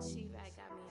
She-Rag got me.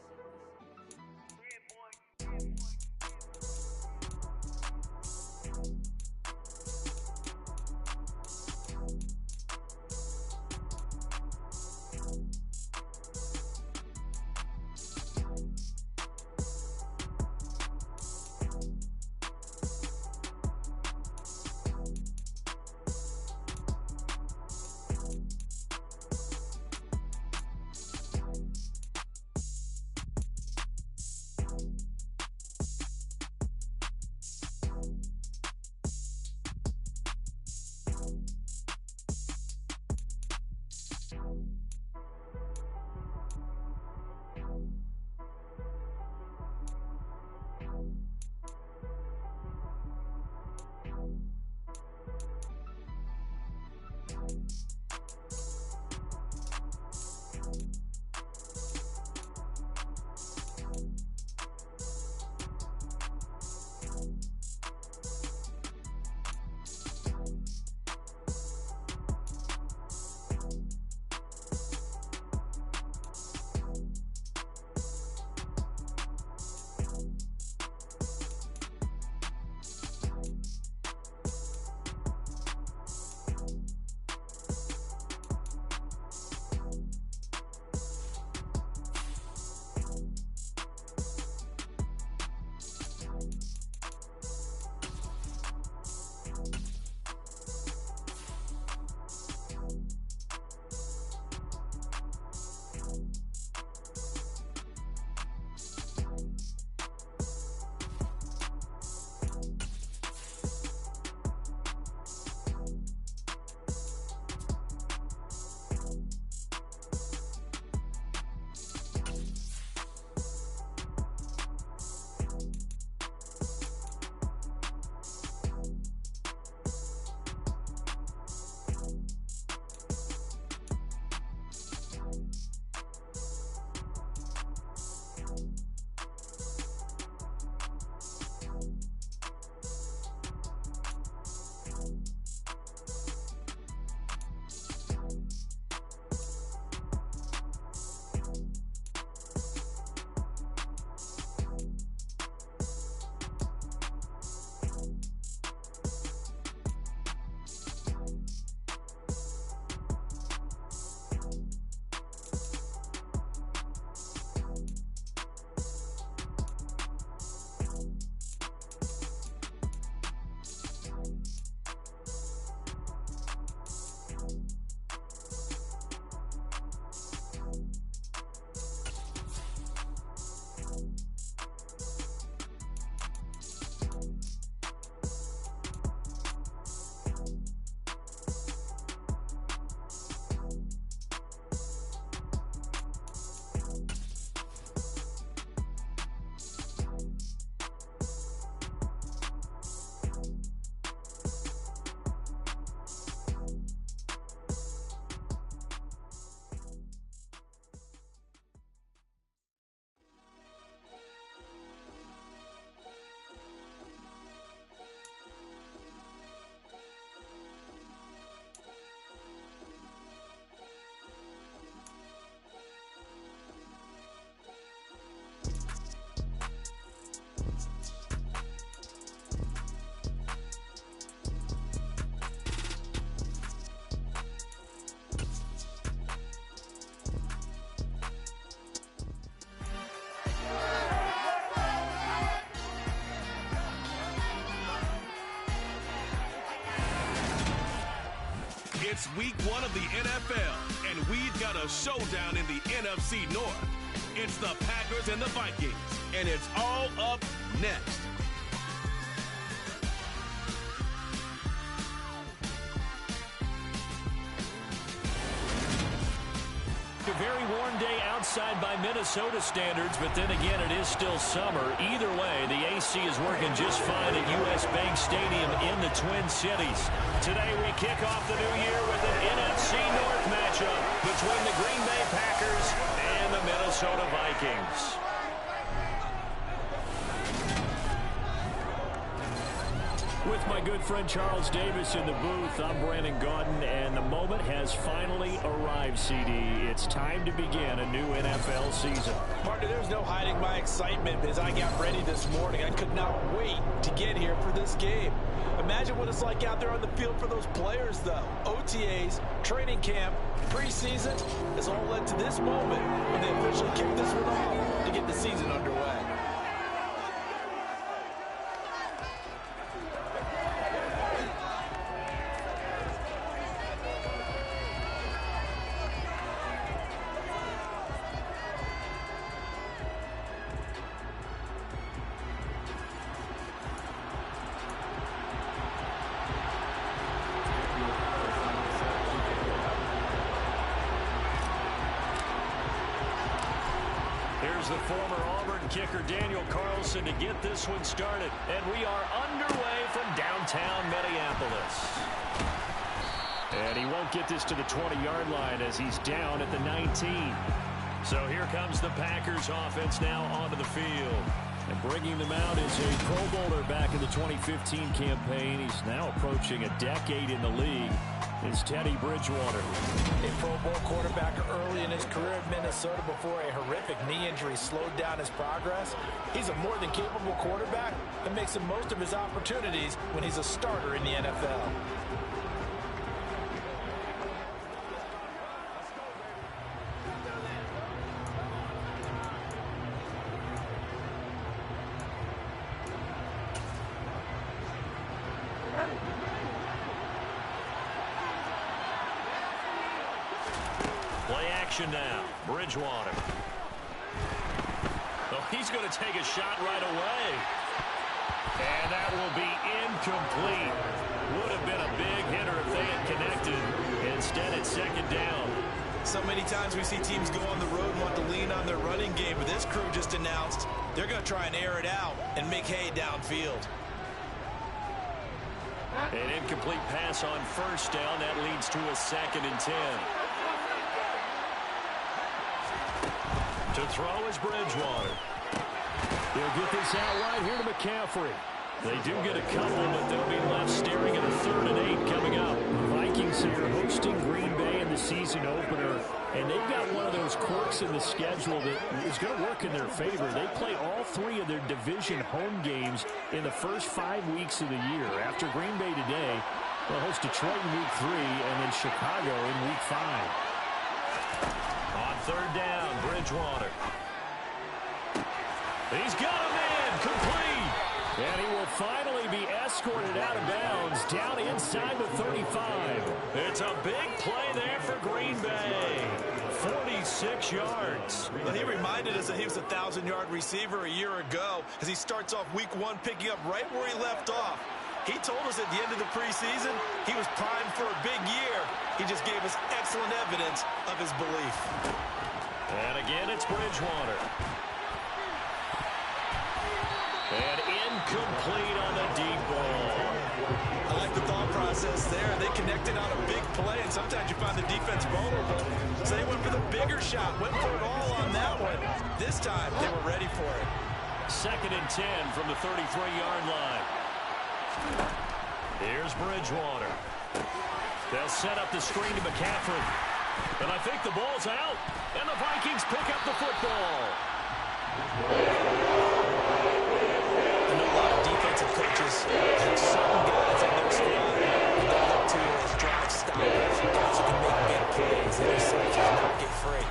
It's week 1 of the NFL, and we've got a showdown in the NFC North. It's the Packers and the Vikings, and it's all up next. A very warm day outside by Minnesota standards, but then again, it is still summer. Either way, the AC is working just fine at U.S. Bank Stadium in the Twin Cities. Today, we kick off the new year with an NFC North matchup between the Green Bay Packers and the Minnesota Vikings. With my good friend Charles Davis in the booth, I'm Brandon Gaudin, and the moment has finally arrived, CD. It's time to begin a new NFL season. Partner, there's no hiding my excitement as I got ready this morning. I could not wait to get here for this game. Imagine what it's like out there on the field for those players, though. OTAs, training camp, preseason has all led to this moment when they officially kick this one off to get the season underway. Here's the former Auburn kicker Daniel Carlson to get this one started. And we are underway from downtown Minneapolis. And he won't get this to the 20-yard line as he's down at the 19. So here comes the Packers offense now onto the field. And bringing them out is a Pro Bowler back in the 2015 campaign. He's now approaching a decade in the league. It's Teddy Bridgewater. A Pro Bowl quarterback early in his career in Minnesota before a horrific knee injury slowed down his progress. He's a more than capable quarterback that makes the most of his opportunities when he's a starter in the NFL. Play action now. Bridgewater. Oh, he's going to take a shot right away. And that will be incomplete. Would have been a big hitter if they had connected. Instead, it's second down. So many times we see teams go on the road and want to lean on their running game, but this crew just announced they're going to try and air it out and make hay downfield. An incomplete pass on first down. That leads to a 2nd and 10. To throw is Bridgewater. He'll get this out right here to McCaffrey. They do get a couple, but they'll be left staring at a 3rd and 8 coming up. The Vikings here hosting Green Bay in the season opener, and they've got one of those quirks in the schedule that is going to work in their favor. They play all 3 of their division home games in the first 5 weeks of the year. After Green Bay today, they'll host Detroit in week 3 and then Chicago in week 5. On 3rd down, Bridgewater. He's got him in, complete. And he will finally be escorted out of bounds down inside the 35. It's a big play there for Green Bay. 46 yards. Well, he reminded us that he was a 1,000-yard receiver a year ago as he starts off week 1 picking up right where he left off. He told us at the end of the preseason he was primed for a big year. He just gave us excellent evidence of his belief. And again, it's Bridgewater. And incomplete on the deep ball. I like the thought process there. They connected on a big play, and sometimes you find the defense vulnerable. So they went for the bigger shot, went for it all on that one. This time, they were ready for it. 2nd and 10 from the 33-yard line. Here's Bridgewater. They'll set up the screen to McCaffrey. And I think the ball's out. And the Vikings pick up the football. I know a lot of defensive coaches have certain guys in their squad that they look to as drive stoppers, guys who can make big plays, interceptions, not get free.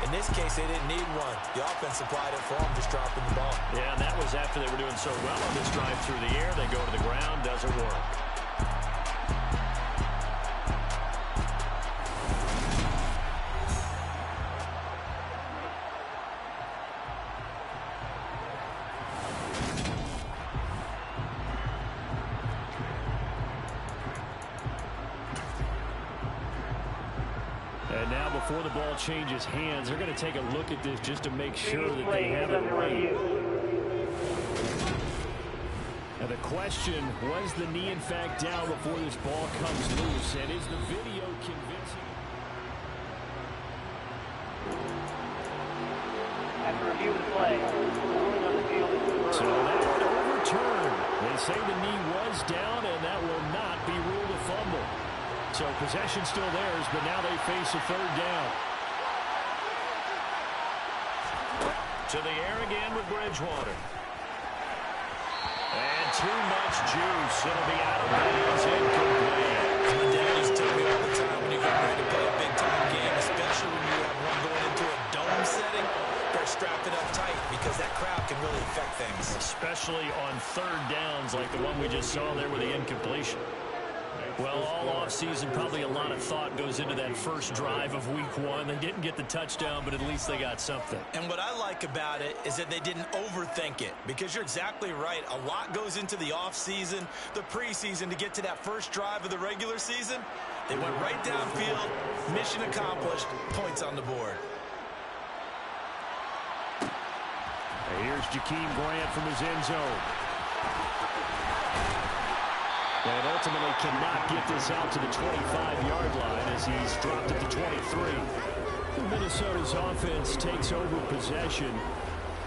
In this case, they didn't need one. The offense supplied it for them, just dropping the ball. Yeah, and that was after they were doing so well on this drive through the air. They go to the ground, doesn't work. And now before the ball changes hands, they're going to take a look at this just to make sure that they have it right. Now the question, was the knee in fact down before this ball comes loose? And is the video convincing? After review of the play, ruling on the field is So that one overturned. They say the knee was down, and that will not be ruled a fumble. So possession still theirs, but now they face a third down. To the air again with Bridgewater. And too much juice. It'll be out of bounds, incomplete. My dad used to tell me all the time when you get ready to play a big-time game, especially when you have one going into a dome setting, they're strapping up tight because that crowd can really affect things. Especially on third downs like the one we just saw there with the incompletion. Well, all offseason, probably a lot of thought goes into that first drive of week one. They didn't get the touchdown, but at least they got something. And what I like about it is that they didn't overthink it, because you're exactly right. A lot goes into the offseason, the preseason, to get to that first drive of the regular season. They went right downfield, mission accomplished, points on the board. Here's Jakeem Grant from his end zone. And ultimately cannot get this out to the 25-yard line as he's dropped at the 23. Minnesota's offense takes over possession.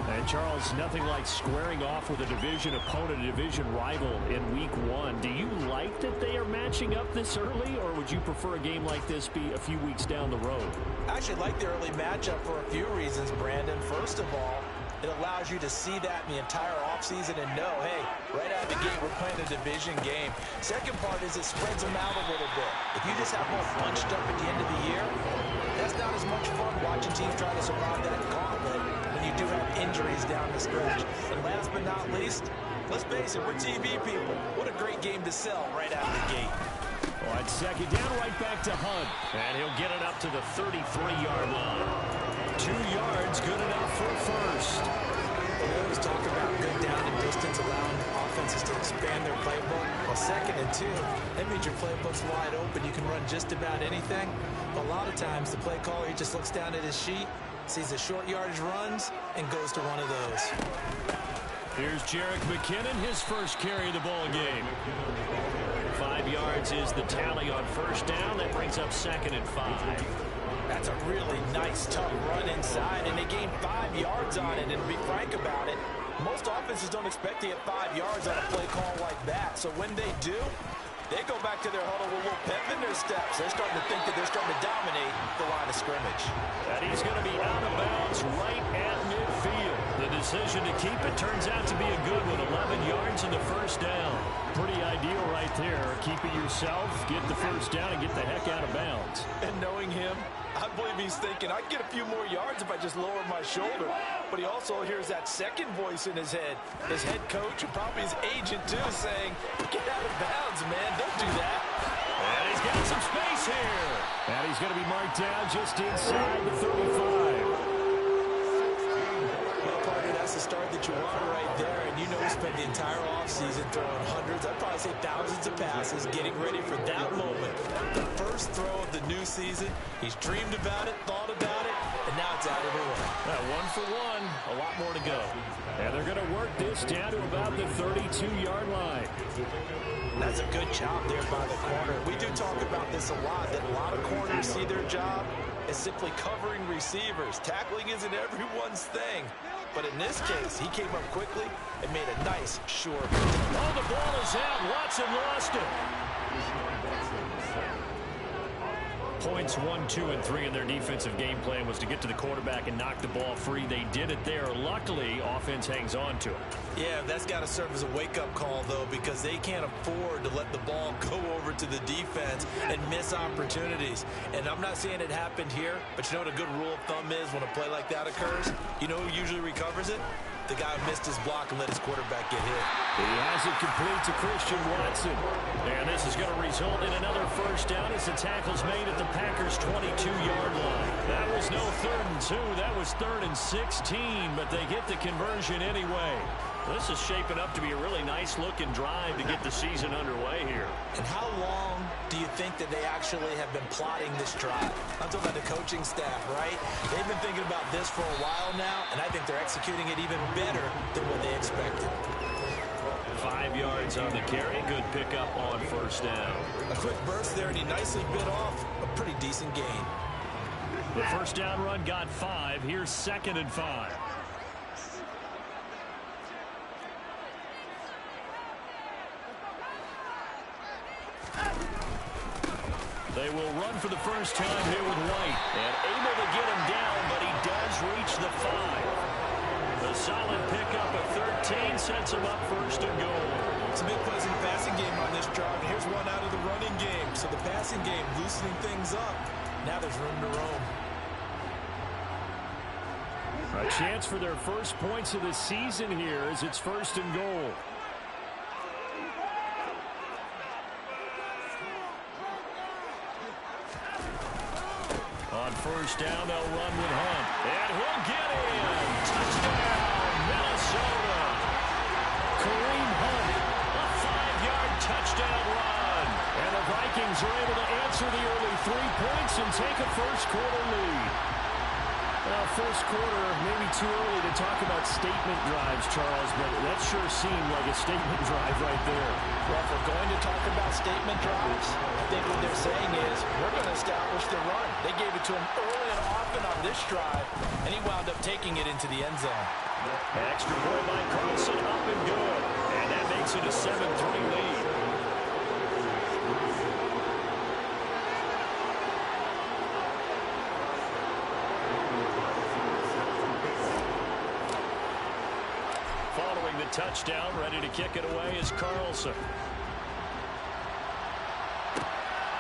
And, Charles, nothing like squaring off with a division opponent, a division rival in week one. Do you like that they are matching up this early, or would you prefer a game like this be a few weeks down the road? I actually like the early matchup for a few reasons, Brandon. First of all, it allows you to see that in the entire offseason and know, hey, right out of the gate, we're playing a division game. Second part is it spreads them out a little bit. If you just have them all bunched up at the end of the year, that's not as much fun watching teams try to survive that gauntlet when you do have injuries down the stretch. And last but not least, let's face it, we're TV people. What a great game to sell right out of the gate. On second down, right back to Hunt. And he'll get it up to the 33-yard line. 2 yards, good enough for first. We always talk about good down and distance, allowing offenses to expand their playbook. Well, 2nd and 2, that means your playbook's wide open. You can run just about anything. But a lot of times, the play caller, he just looks down at his sheet, sees the short yardage runs, and goes to one of those. Here's Jerick McKinnon, his first carry of the ball game. 5 yards is the tally on first down. That brings up 2nd and 5. That's a really nice, tough run inside, and they gained 5 yards on it. And to be frank about it, most offenses don't expect to get 5 yards on a play call like that. So when they do, they go back to their huddle with a little pep in their steps. They're starting to think that they're starting to dominate the line of scrimmage. And he's going to be out of bounds right at midfield. The decision to keep it turns out to be a good one. 11 yards in the first down. Pretty ideal right there. Keep it yourself, get the first down, and get the heck out of bounds. And knowing him, I believe he's thinking, I can get a few more yards if I just lower my shoulder. But he also hears that second voice in his head. His head coach and probably his agent, too, saying, get out of bounds, man. Don't do that. And he's got some space here. And he's going to be marked down just inside the 35. Well, partner, that's the start that you want right there. And you know we spent the entire offseason throwing hundreds, I'd probably say thousands of passes, getting ready for that moment. The first throw of the new season. He's dreamed about it, thought about it, and now it's out of the way. 1 for 1, a lot more to go. And they're going to work this down to about the 32-yard line. That's a good job there by the corner. We do talk about this a lot, that a lot of corners see their job as simply covering receivers. Tackling isn't everyone's thing. But in this case, he came up quickly and made a nice, sure. Oh, the ball is out. Watson lost it. Points 1, 2, and 3 in their defensive game plan was to get to the quarterback and knock the ball free. They did it there. Luckily, offense hangs on to it. Yeah, that's got to serve as a wake-up call, though, because they can't afford to let the ball go over to the defense and miss opportunities. And I'm not saying it happened here, but you know what a good rule of thumb is when a play like that occurs? You know who usually recovers it? The guy who missed his block and let his quarterback get hit. He has it complete to Christian Watson. And this is going to result in another first down as the tackle's made at the Packers' 22-yard line. That was no 3rd and 2. That was 3rd and 16, but they get the conversion anyway. This is shaping up to be a really nice-looking drive to get the season underway here. And how long do you think that they actually have been plotting this drive? I'm talking about the coaching staff, right? They've been thinking about this for a while now, and I think they're executing it even better than what they expected. 5 yards on the carry. Good pickup on first down. A quick burst there, and he nicely bit off a pretty decent gain. The first down run got 5. Here's 2nd and 5. They will run for the first time here with White. And able to get him down, but he does reach the 5. A solid pickup of 13 sets him up first and goal. Some big plays in the passing game on this drive. Here's one out of the running game. So the passing game loosening things up. Now there's room to roam. A chance for their first points of the season here as it's first and goal. On first down, they'll run with Hunt. And he'll get in. Touchdown, Minnesota. Kareem Hunt, a 5-yard touchdown run. And the Vikings are able to answer the early 3 points and take a first-quarter lead. Well, first quarter, maybe too early to talk about statement drives, Charles, but that sure seemed like a statement drive right there. Well, if we're going to talk about statement drives, I think what they're saying is we're going to establish the run. They gave it to him early and often on this drive, and he wound up taking it into the end zone. Extra point by Carlson, up and good. And that makes it a 7-3 lead. Following the touchdown, ready to kick it away is Carlson.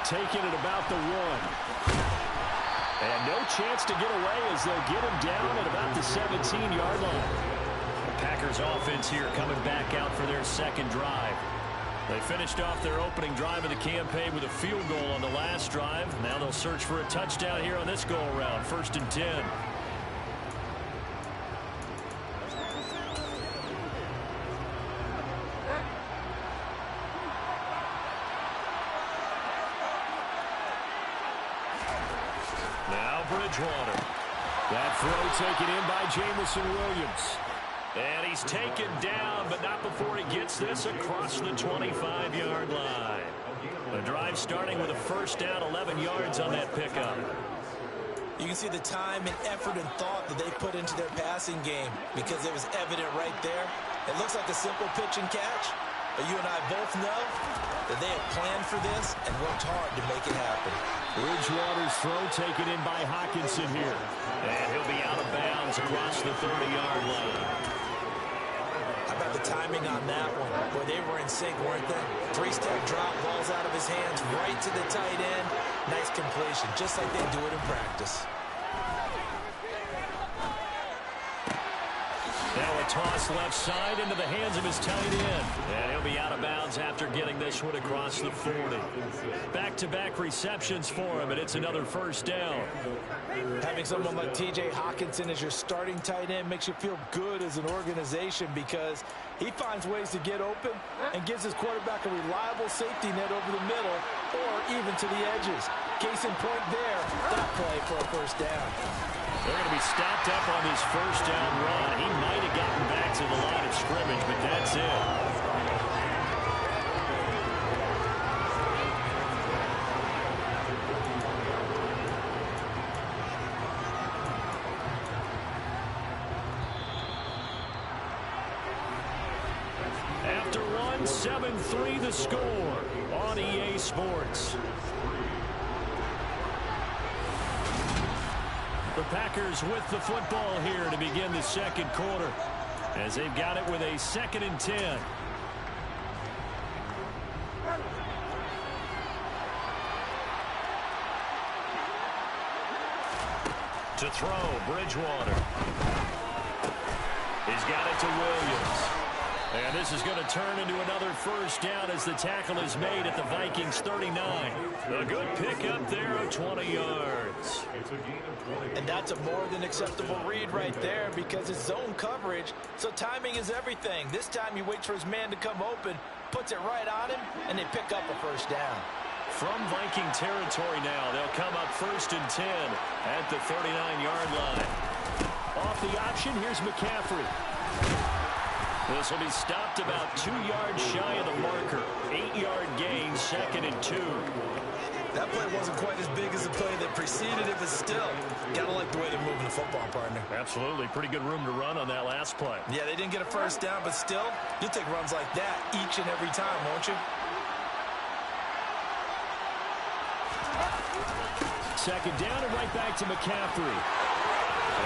Taking it about the 1. And no chance to get away as they'll get him down at about the 17-yard line. The Packers offense here coming back out for their second drive. They finished off their opening drive of the campaign with a field goal on the last drive. Now they'll search for a touchdown here on this go-around. 1st and 10. Bridgewater. That throw taken in by Jamison Williams. And he's taken down, but not before he gets this across the 25-yard line. The drive starting with a first down, 11 yards on that pickup. You can see the time and effort and thought that they put into their passing game because it was evident right there. It looks like a simple pitch and catch, but you and I both know that they have planned for this and worked hard to make it happen. Bridgewater's throw taken in by Hawkinson here. And he'll be out of bounds across the 30-yard line. How about the timing on that one? Boy, they were in sync, weren't they? 3-step drop, balls out of his hands, right to the tight end. Nice completion, just like they do it in practice. Now a toss left side into the hands of his tight end. And he'll be out of bounds after getting this one across the 40. Back-to-back receptions for him, and it's another first down. Having someone like T.J. Hawkinson as your starting tight end makes you feel good as an organization because he finds ways to get open and gives his quarterback a reliable safety net over the middle or even to the edges. Case in point there, that play for a first down. They're going to be stopped up on his first down run. He might have gotten back to the line of scrimmage, but that's it. After one, 7-3 the score on EA Sports. The Packers with the football here to begin the second quarter as they've got it with a 2nd and 10. To throw, Bridgewater. He's got it to Williams. And this is going to turn into another first down as the tackle is made at the Vikings 39. A good pickup there of 20 yards. And that's a more than acceptable read right there because it's zone coverage, so timing is everything. This time he waits for his man to come open, puts it right on him, and they pick up a first down. From Viking territory now, they'll come up 1st and 10 at the 39-yard line. Off the option, here's McCaffrey. This will be stopped about 2 yards shy of the marker. 8-yard gain, 2nd and 2. That play wasn't quite as big as the play that preceded it, but still, gotta like the way they're moving the football, partner. Absolutely. Pretty good room to run on that last play. Yeah, they didn't get a first down, but still, you'll take runs like that each and every time, won't you? Second down and right back to McCaffrey.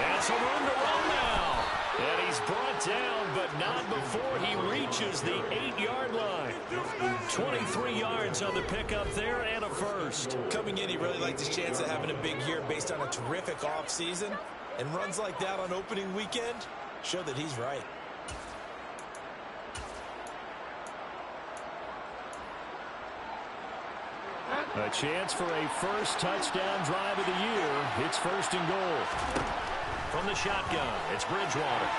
And some room to run now. And he's brought down, but not before he reaches the 8-yard line. 23 yards on the pickup there and a first. Coming in, he really liked his chance of having a big year based on a terrific offseason. And runs like that on opening weekend show that he's right. A chance for a first touchdown drive of the year. It's first and goal. From the shotgun, it's Bridgewater.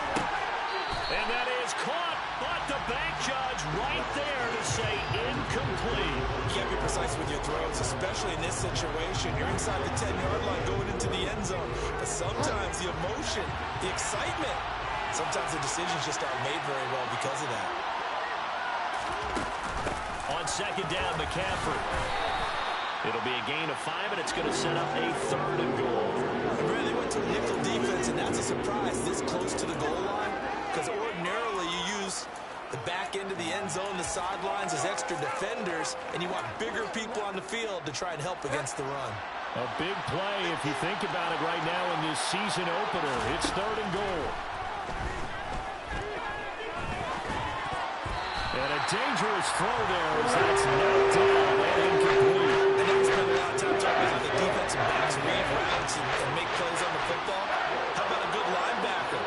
And that is caught, but the bank judge right there to say incomplete. You can't be precise with your throws, especially in this situation. You're inside the 10-yard line going into the end zone. But sometimes the emotion, the excitement, sometimes the decisions just aren't made very well because of that. On second down, McCaffrey. It'll be a gain of 5, and it's going to set up a third and goal. Really went to a nickel defense, and that's a surprise this close to the goal line, because ordinarily you use the back end of the end zone, the sidelines as extra defenders, and you want bigger people on the field to try and help against the run. A big play if you think about it right now in this season opener. It's third and goal. And a dangerous throw there as that's knocked down and incomplete. I know we spend a lot of time talking about the defensive backs read routes and make plays on the football. How about a good linebacker?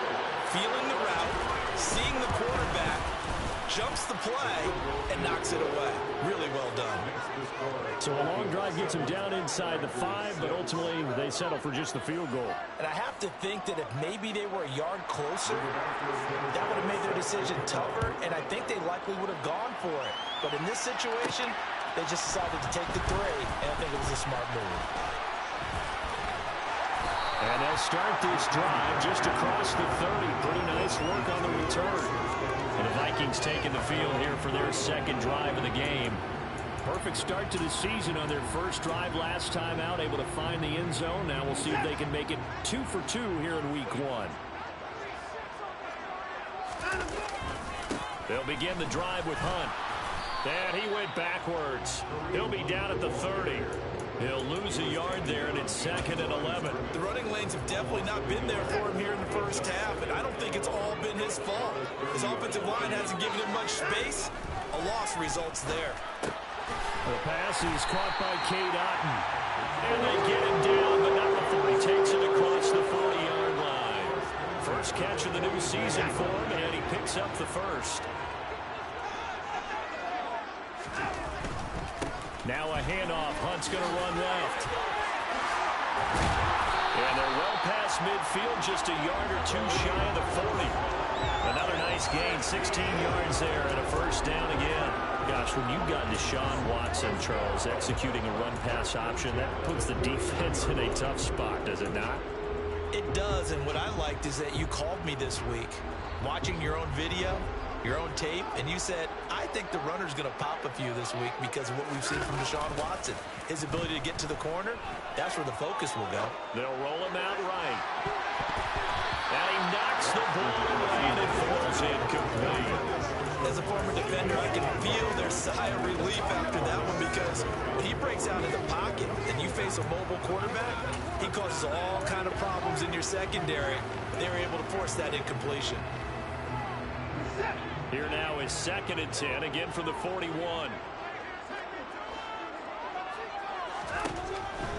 Feeling the route, seeing the quarterback, jumps the play, and knocks it away. Really well done. So a long drive gets him down inside the 5, but ultimately they settle for just the field goal. And I have to think that if maybe they were a yard closer, that would have made their decision tougher, and I think they likely would have gone for it. But in this situation, they just decided to take the 3, and I think it was a smart move. And they'll start this drive just across the 30. Pretty nice work on the return. And the Vikings taking the field here for their second drive of the game. Perfect start to the season on their first drive last time out, able to find the end zone. Now we'll see if they can make it 2 for 2 here in week 1. They'll begin the drive with Hunt. And he went backwards. He'll be down at the 30. He'll lose a yard there, and it's second and 11. The running lanes have definitely not been there for him here in the first half, and I don't think it's all been his fault. His offensive line hasn't given him much space. A loss results there. The pass is caught by Cade Otton. And they get him down, but not before he takes it across the 40-yard line. First catch of the new season for him, and he picks up the first. Now a handoff. Hunt's going to run left. And they're well past midfield, just a yard or 2 shy of the 40. Another nice gain, 16 yards there, and a first down again. Gosh, when you've got Deshaun Watson, Charles, executing a run-pass option, that puts the defense in a tough spot, does it not? It does, and what I liked is that you called me this week, watching your own video, your own tape, and you said, I think the runner's going to pop a few this week because of what we've seen from Deshaun Watson. His ability to get to the corner, that's where the focus will go. They'll roll him out right. And he knocks the ball away, and it falls incomplete. As a former defender, I can feel their sigh of relief after that one because when he breaks out in the pocket and you face a mobile quarterback, he causes all kind of problems in your secondary. They were able to force that incompletion. Here now is second and 10, again from the 41.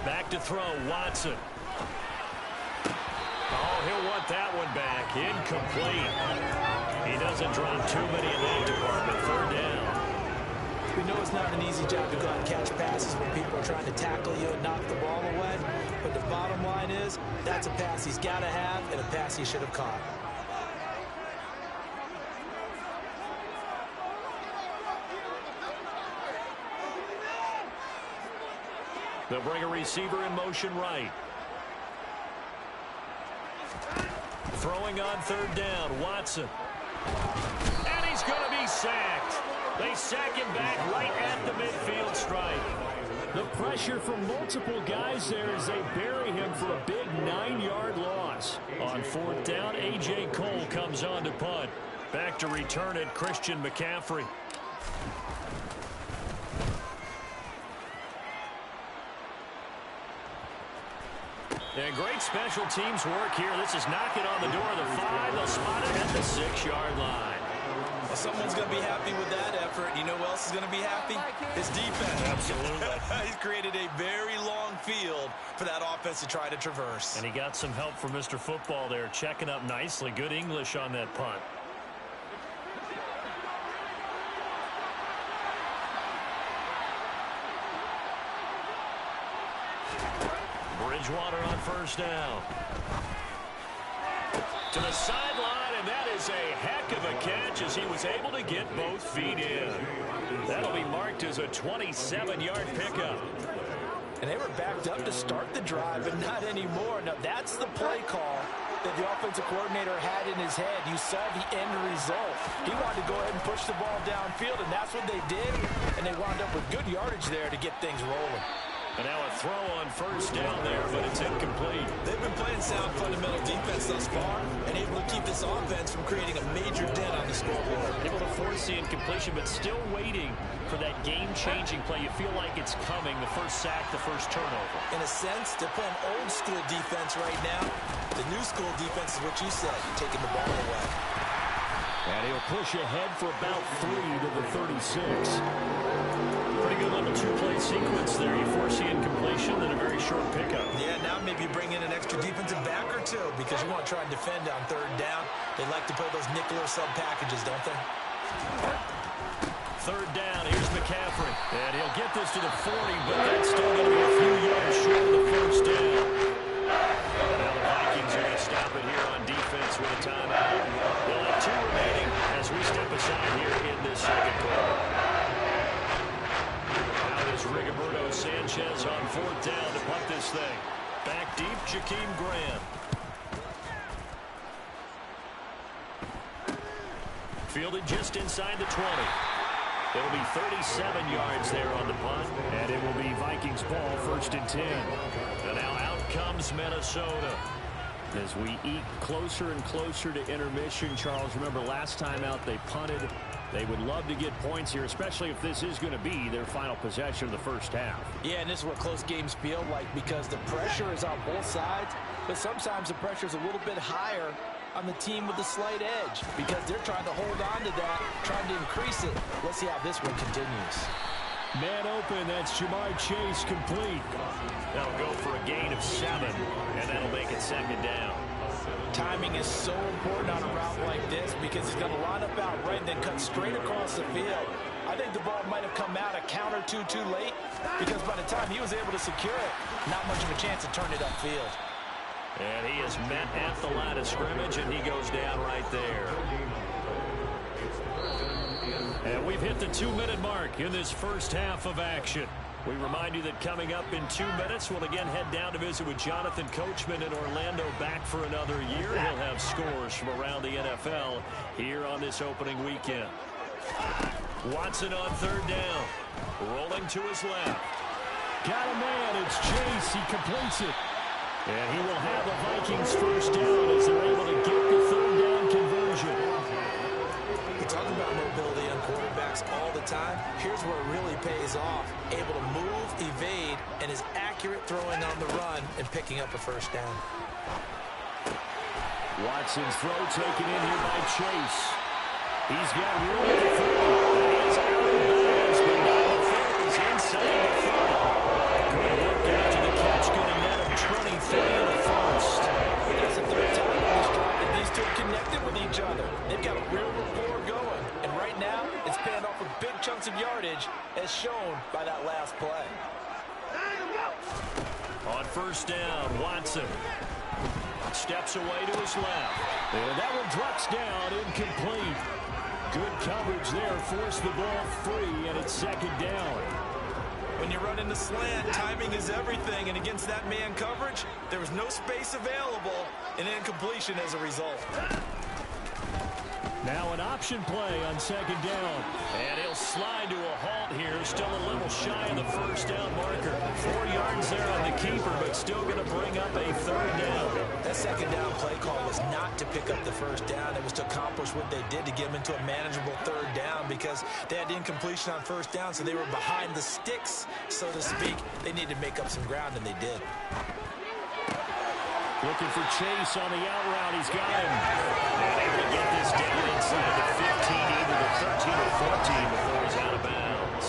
Back to throw, Watson. Oh, he'll want that one back. Incomplete. He doesn't drop too many in that department. Third down. We know it's not an easy job to go out and catch passes when people are trying to tackle you and knock the ball away. But the bottom line is, that's a pass he's got to have and a pass he should have caught. They'll bring a receiver in motion right. Throwing on third down, Watson. And he's going to be sacked. They sack him back right at the midfield stripe. The pressure from multiple guys there as they bury him for a big 9-yard loss. On fourth down, A.J. Cole comes on to punt. Back to return it, Christian McCaffrey. And great special teams work here. This is knocking on the door of the 5. They'll spot it at the 6-yard line. Well, someone's going to be happy with that effort. You know who else is going to be happy? His defense. Absolutely. He's created a very long field for that offense to try to traverse. And he got some help from Mr. Football there, checking up nicely. Good English on that punt. Bridgewater on first down. To the sideline, and that is a heck of a catch as he was able to get both feet in. That'll be marked as a 27-yard pickup. And they were backed up to start the drive, but not anymore. Now, that's the play call that the offensive coordinator had in his head. You saw the end result. He wanted to go ahead and push the ball downfield, and that's what they did. And they wound up with good yardage there to get things rolling. And now a throw on first down there, but it's incomplete. They've been playing sound fundamental defense thus far and able to keep this offense from creating a major dent on the scoreboard. Able to force the incompletion, but still waiting for that game-changing play. You feel like it's coming, the first sack, the first turnover. In a sense, they're playing old-school defense right now. The new school defense is what you said, taking the ball away. And he'll push ahead for about 3 to the 36. Pretty good little two-play sequence there. You force the incompletion, then a very short pickup. Yeah, now maybe bring in an extra defensive back or two because you want to try and defend on third down. They like to play those nickel or sub packages, don't they? Third down, here's McCaffrey. And he'll get this to the 40, but that's still going to be a few yards short of the first down. And now the Vikings are going to stop it here on defense with a timeout. They'll have 2 remaining as we step aside here in this second quarter. Rigoberto Sanchez on fourth down to punt this thing. Back deep, Jakeem Graham. Fielded just inside the 20. It'll be 37 yards there on the punt, and it will be Vikings ball, 1st and 10. And now out comes Minnesota. As we eke closer and closer to intermission, Charles, remember last time out they punted. They would love to get points here, especially if this is going to be their final possession of the first half. Yeah, and this is what close games feel like because the pressure is on both sides, but sometimes the pressure is a little bit higher on the team with the slight edge because they're trying to hold on to that, trying to increase it. Let's see how this one continues. Man open, that's Jamar Chase complete. That'll go for a gain of 7, and that'll make it 2nd down. Timing is so important on a route like this because he's going to line up out right and then cut straight across the field. I think the ball might have come out a count or two too late because by the time he was able to secure it, not much of a chance to turn it upfield. And he is met at the line of scrimmage, and he goes down right there. And we've hit the 2-minute mark in this first half of action. We remind you that coming up in 2 minutes, we'll again head down to visit with Jonathan Coachman in Orlando, back for another year. He'll have scores from around the NFL here on this opening weekend. Watson on third down. Rolling to his left. Got a man. It's Chase. He completes it. And he will have the Vikings first down as they're able to get the third down conversion. We talk about mobility on quarterbacks all the time. Here's where it really pays off. Able to move, evade, and is accurate throwing on the run and picking up a first down. Watson's throw taken in here by Chase. He's got room to throw. He is out of bounds, but now the throw is inside the 30. Good work after the catch, going to net him 23 in the first. That's the third time on this drive that these two are connected with each other. They've got a real rapport going. And right now, it's paying off with big chunks of yardage as shown by that last play. On first down, Watson steps away to his left. And that one drops down, incomplete. Good coverage there, forced the ball free, and it's 2nd down. When you run into slant, timing is everything, and against that man coverage, there was no space available, and incompletion as a result. Now an option play on 2nd down. And he'll slide to a halt here. Still a little shy of the first down marker. 4 yards there on the keeper, but still going to bring up a third down. That 2nd down play call was not to pick up the first down. It was to accomplish what they did to get them into a manageable third down because they had incompletion on first down, so they were behind the sticks, so to speak. They needed to make up some ground, and they did. Looking for Chase on the out route. He's got him. And able to get this down inside the 15, either the 13 or 14 before he's out of bounds.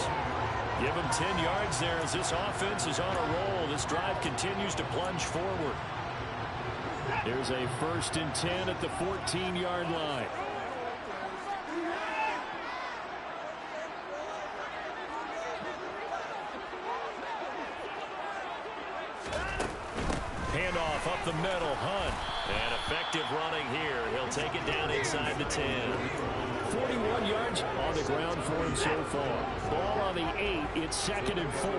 Give him 10 yards there as this offense is on a roll. This drive continues to plunge forward. There's a 1st and 10 at the 14-yard line. Handoff up the middle, Hunt. And effective running here. He'll take it down inside the 10. 41 yards on the ground for him so far. Ball on the 8. It's 2nd and 4.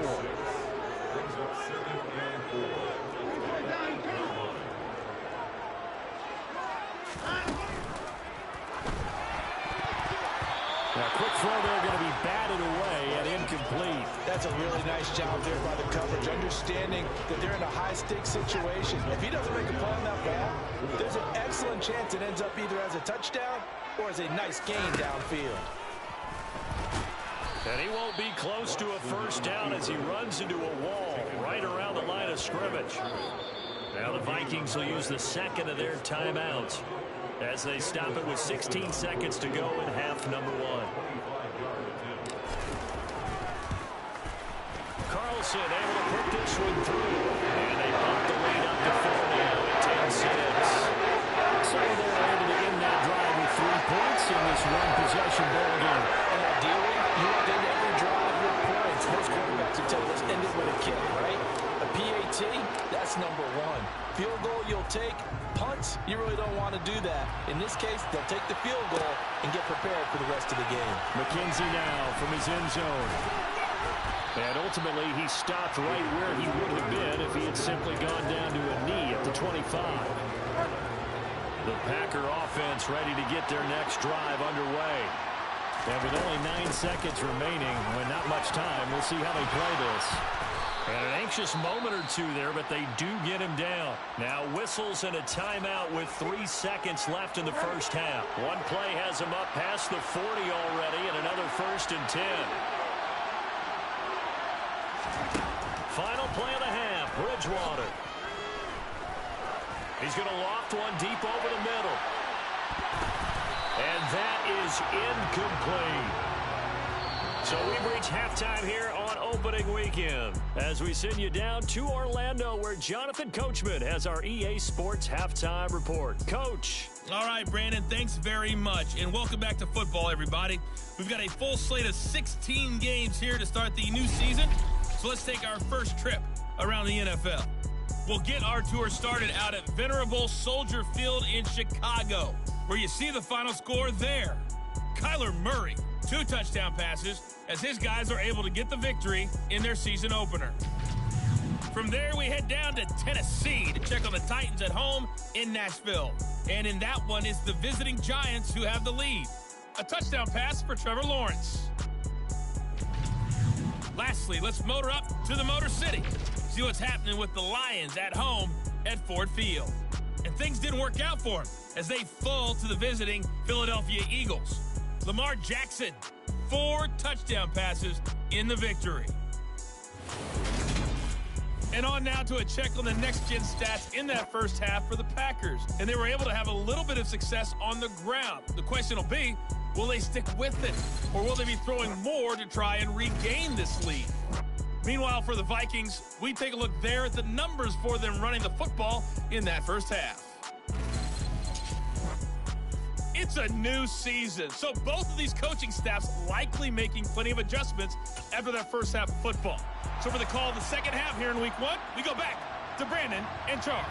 Now, quick throw there, going to be batted away and incomplete. That's a really nice job there by the coverage, understanding that they're in a high-stakes situation. If he doesn't make a play on that ball, there's an excellent chance it ends up either as a touchdown or as a nice gain downfield. And he won't be close to a 1st down as he runs into a wall right around the line of scrimmage. Now the Vikings will use the 2nd of their timeouts as they stop it with 16 seconds to go in half number 1. Carlson able to put this one through. And they bump the lead up to 4 now at 10-6. So they're able to end that drive with 3 points in this one-possession ball game. And ideally, you want to end every drive with points. Most quarterbacks will tell us end it with a kick, right? A PAT, that's number 1. Field goal you'll take. Punts, you really don't want to do that. In this case, they'll take the field goal and get prepared for the rest of the game. McKenzie now from his end zone. And ultimately, he stopped right where he would have been if he had simply gone down to a knee at the 25. The Packer offense ready to get their next drive underway. And with only 9 seconds remaining, with not much time, we'll see how they play this. And an anxious moment or two there, but they do get him down. Now whistles and a timeout with 3 seconds left in the 1st half. One play has him up past the 40 already, and another 1st and 10. Final play of the half, Bridgewater. He's going to loft one deep over the middle. And that is incomplete. So we've reached halftime here on opening weekend as we send you down to Orlando where Jonathan Coachman has our EA Sports halftime report. Coach. All right, Brandon, thanks very much. And welcome back to football, everybody. We've got a full slate of 16 games here to start the new season. So let's take our first trip around the NFL. We'll get our tour started out at Venerable Soldier Field in Chicago, where you see the final score there. Kyler Murray, 2 touchdown passes as his guys are able to get the victory in their season opener. From there, we head down to Tennessee to check on the Titans at home in Nashville. And in that one, it's the visiting Giants who have the lead. A touchdown pass for Trevor Lawrence. Lastly, let's motor up to the Motor City. See what's happening with the Lions at home at Ford Field. And things didn't work out for them as they fall to the visiting Philadelphia Eagles. Lamar Jackson, 4 touchdown passes in the victory. And on now to a check on the next-gen stats in that first half for the Packers. And they were able to have a little bit of success on the ground. The question will be, will they stick with it? Or will they be throwing more to try and regain this lead? Meanwhile, for the Vikings, we take a look there at the numbers for them running the football in that first half. It's a new season, so both of these coaching staffs likely making plenty of adjustments after that first half of football. So for the call of the second half here in week 1, we go back to Brandon and Charles.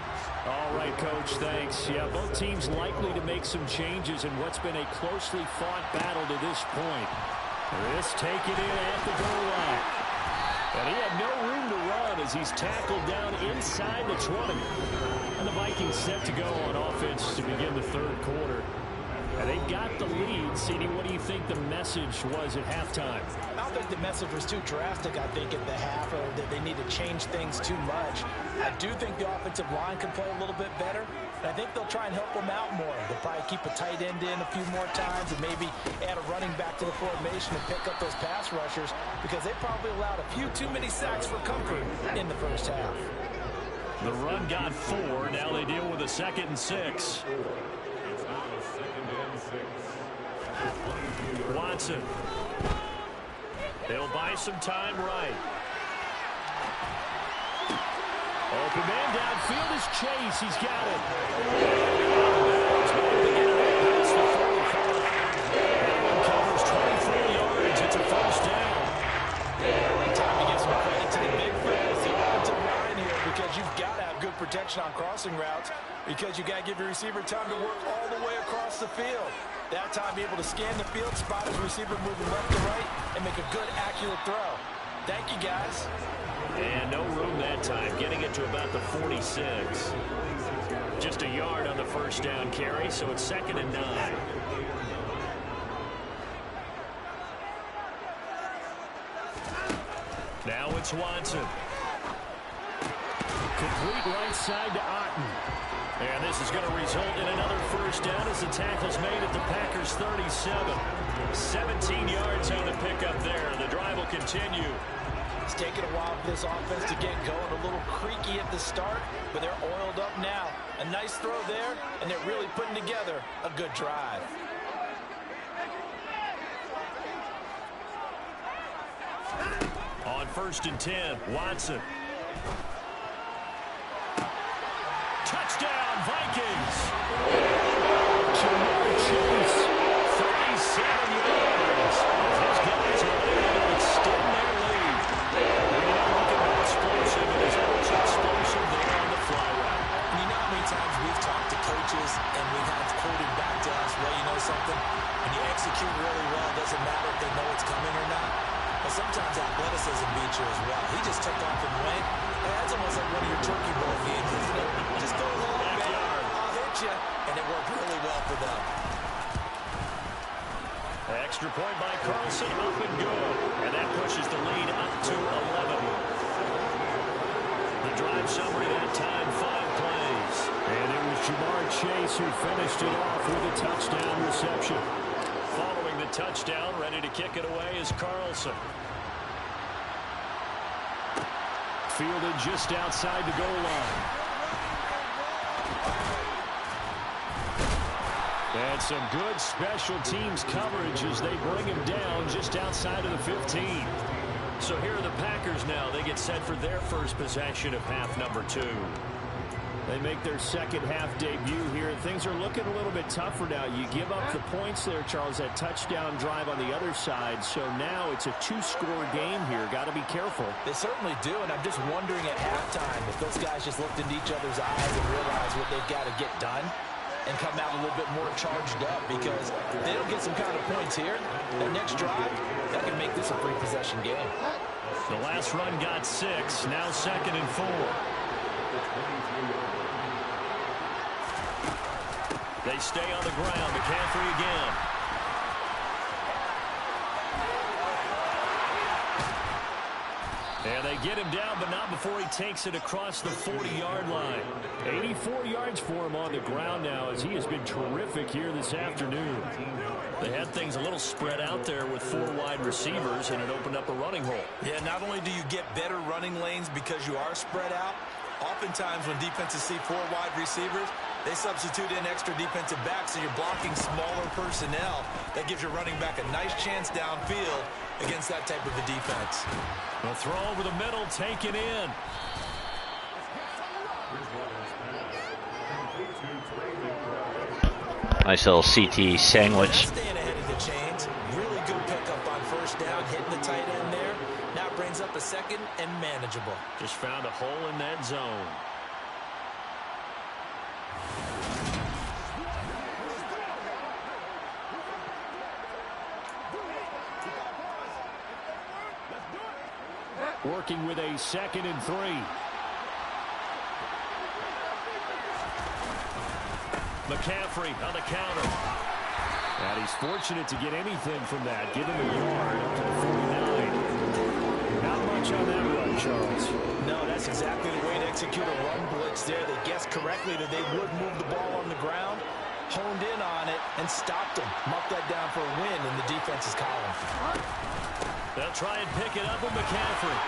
All right, Coach, thanks. Yeah, both teams likely to make some changes in what's been a closely fought battle to this point. This take it in at the goal line. And he had no room to run as he's tackled down inside the 20. And the Vikings set to go on offense to begin the third quarter. And they've got the lead. CD, what do you think the message was at halftime? I don't think the message was too drastic, I think, at the half, or that they need to change things too much. I do think the offensive line can play a little bit better, and I think they'll try and help them out more. They'll probably keep a tight end in a few more times and maybe add a running back to the formation and pick up those pass rushers because they probably allowed a few too many sacks for comfort in the first half. The run got 4. Now they deal with a 2nd and 6. Watson. They'll buy some time right. Open man downfield is Chase. He's got it. That one covers 24 yards. It's a first down. Time to give some credit to the big fellas, the offensive line here, because you've got to have good protection on crossing routes, because you've got to give your receiver time to work all the way across the field. That time, be able to scan the field, spot his receiver moving left to right, and make a good, accurate throw. Thank you, guys. And no room that time, getting it to about the 46. Just a yard on the first down carry, so it's 2nd and 9. Now it's Watson. Complete right side to Otten. And this is going to result in another first down as the tackle's made at the Packers' 37. 17 yards on the pickup there. The drive will continue. It's taken a while for this offense to get going. A little creaky at the start, but they're oiled up now. A nice throw there, and they're really putting together a good drive. On 1st and 10, Watson. Touchdown, Vikings. Jamar Chase, 37 yards. Those guys are able to extend their lead. Looking more explosive, and his coach explosive there on the fly route. You know how many times we've talked to coaches and we've had quoted back to us, well, you know something? When you execute really well, it doesn't matter if they know it's coming or not. But sometimes athleticism beats you as well. He just took off and went. Hey, that's almost like one of your turkey bowl games, isn't it? Just go a little bit, I'll hit you, and it worked really well for them. Extra point by Carlson, up and good. And that pushes the lead up to 11. The drive summary that time, 5 plays. And it was Jamar Chase who finished it off with a touchdown reception. Following the touchdown, ready to kick it away is Carlson. Fielded just outside the goal line. And some good special teams coverage as they bring him down just outside of the 15. So here are the Packers now. They get set for their first possession of half number 2. They make their second half debut here. Things are looking a little bit tougher now. You give up the points there, Charles, that touchdown drive on the other side. So now it's a 2-score game here. Got to be careful. They certainly do, and I'm just wondering at halftime if those guys just looked into each other's eyes and realized what they've got to get done and come out a little bit more charged up, because if they don't get some kind of points here, that next drive, that can make this a 3-possession game. The last run got 6, now 2nd and 4. They stay on the ground. McCaffrey again. And they get him down, but not before he takes it across the 40-yard line. 84 yards for him on the ground now, as he has been terrific here this afternoon. They had things a little spread out there with 4 wide receivers, and it opened up a running hole. Yeah, not only do you get better running lanes because you are spread out, oftentimes when defenses see 4 wide receivers, they substitute in extra defensive backs, so you're blocking smaller personnel. That gives your running back a nice chance downfield against that type of a defense. The throw over the middle, taken in. Nice little CT sandwich. Staying ahead of the chains. Really good pickup on first down, hitting the tight end there. Now brings up a 2nd and manageable. Just found a hole in that zone. Working with a 2nd and 3. McCaffrey on the counter. And he's fortunate to get anything from that. Give him a yard up to the 49. Not much on that run, Charles. No, that's exactly the way to execute a run blitz there. They guessed correctly that they would move the ball on the ground, honed in on it, and stopped them. Marked that down for a win in the defense's column. They'll try and pick it up with McCaffrey.